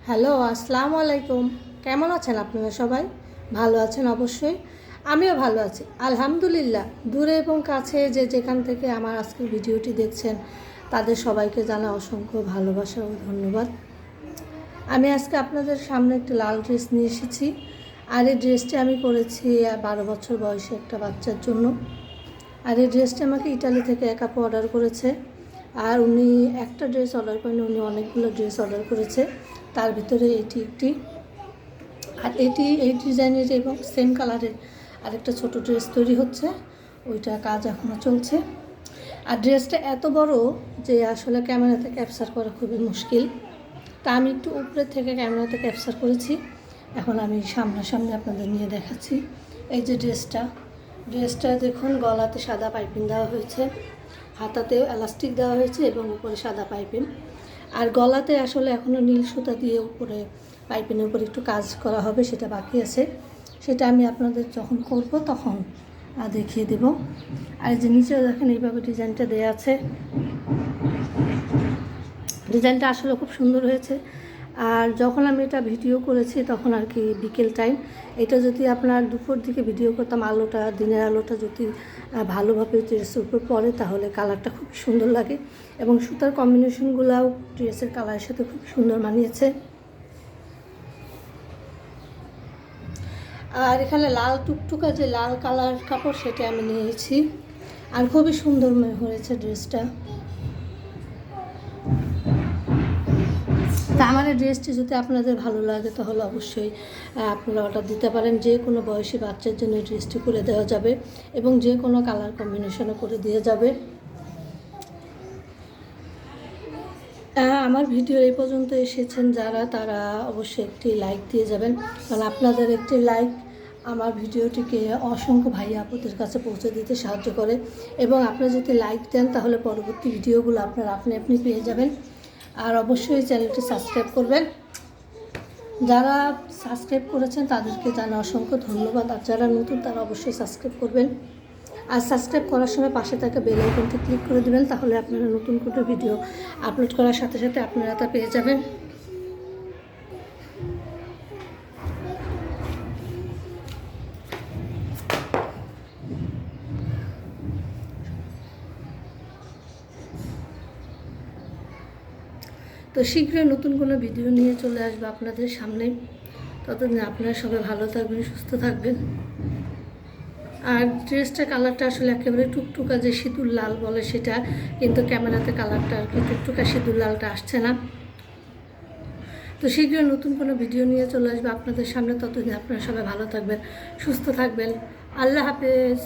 Hello, আসসালামু আলাইকুম। কেমন আছেন আপনারা সবাই? ভালো আছেন অবশ্যই। আমিও ভালো আছি আলহামদুলিল্লাহ। দূরে এবং কাছে যে যেখান থেকে আমার আজকের ভিডিওটি দেখছেন তাদের সবাইকে জানা অসংখ্য ভালোবাসা ও ধন্যবাদ। আমি আজকে আপনাদের সামনে একটা লাল ড্রেস নিয়ে এসেছি। আর এই ড্রেসটি আমি করেছি 12 বছর বয়সী একটা বাচ্চার জন্য। আর এই ড্রেসটি আমাকে ইটালি থেকে এক আপু অর্ডার করেছে। আর উনি একটা ড্রেস অর্ডার করেন, উনি অনেকগুলো ড্রেস অর্ডার করেছে। তার ভিতরে এটি একটি, আর এই ডিজাইনের এবং সেম কালারের আরেকটা ছোট ড্রেস তৈরি হচ্ছে, ওইটা কাজ এখনও চলছে। আর ড্রেসটা এত বড় যে আসলে ক্যামেরাতে ক্যাপচার করা খুবই মুশকিল। তা আমি একটু উপরে থেকে ক্যামেরাতে ক্যাপচার করেছি। এখন আমি সামনাসামনি আপনাদের নিয়ে দেখাচ্ছি। এই যে ড্রেসটা দেখুন, গলাতে সাদা পাইপিং দেওয়া হয়েছে, হাতাতেও এলাস্টিক দেওয়া হয়েছে এবং উপরে সাদা পাইপিং। আর গলাতে আসলে এখনও নীল সুতা দিয়ে উপরে পাইপিংয়ের উপরে একটু কাজ করা হবে, সেটা বাকি আছে। সেটা আমি আপনাদের যখন করব তখন দেখিয়ে দেব। আর যে নিচেও দেখেন এইভাবে ডিজাইনটা দেওয়া আছে। ডিজাইনটা আসলে খুব সুন্দর হয়েছে। আর যখন আমি এটা ভিডিও করেছি তখন আর কি বিকেল টাইম। এটা যদি আপনার দুপুর দিকে ভিডিও করতাম, দিনের আলোটা যদি ভালোভাবে ড্রেসের উপর পড়ে তাহলে কালারটা খুব সুন্দর লাগে এবং সুতার কম্বিনেশনগুলোও ড্রেসের কালারের সাথে খুব সুন্দর মানিয়েছে। আর এখানে লাল টুকটুকা যে লাল কালার কাপড় সেটা আমি নিয়েছি। আর খুবই সুন্দর হয়েছে ড্রেসটা। তা আমার এই ড্রেসটি যদি আপনাদের ভালো লাগে তাহলে অবশ্যই আপনারা অর্ডার দিতে পারেন। যে কোনো বয়সী বাচ্চার জন্য এই ড্রেসটি করে দেওয়া যাবে এবং যে কোনো কালার কম্বিনেশনও করে দেওয়া যাবে। আমার ভিডিও এই পর্যন্ত এসেছেন যারা, তারা অবশ্যই একটি লাইক দিয়ে যাবেন, কারণ আপনাদের একটি লাইক আমার ভিডিওটিকে অসংখ্য ভাই আপুদের কাছে পৌঁছে দিতে সাহায্য করে। এবং আপনারা যদি লাইক দেন তাহলে পরবর্তী ভিডিওগুলো আপনারা আপনি পেয়ে যাবেন। আর অবশ্যই চ্যানেলটি সাবস্ক্রাইব করবেন। যারা সাবস্ক্রাইব করেছেন তাদেরকে জানা অসংখ্য ধন্যবাদ। আর যারা নতুন তারা অবশ্যই সাবস্ক্রাইব করবেন। আর সাবস্ক্রাইব করার সময় পাশে থাকা বেল আইকনটি ক্লিক করে দেবেন, তাহলে আপনারা নতুন কোনো ভিডিও আপলোড করার সাথে সাথে আপনারা তা পেয়ে যাবেন। তো শীঘ্রই নতুন কোনো ভিডিও নিয়ে চলে আসবে আপনাদের সামনে। ততদিন আপনারা সবাই ভালো থাকবেন, সুস্থ থাকবেন। আর ড্রেসটা কালারটা আসলে একেবারে টুকটুকা যে সিঁদুর লাল বলে সেটা, কিন্তু ক্যামেরাতে কালারটা আর কি টুকটুকা সিঁদুর লালটা আসছে না। তো শীঘ্রই নতুন কোনো ভিডিও নিয়ে চলে আসবে আপনাদের সামনে। ততদিন আপনারা সবাই ভালো থাকবেন, সুস্থ থাকবেন। আল্লাহ হাফেজ।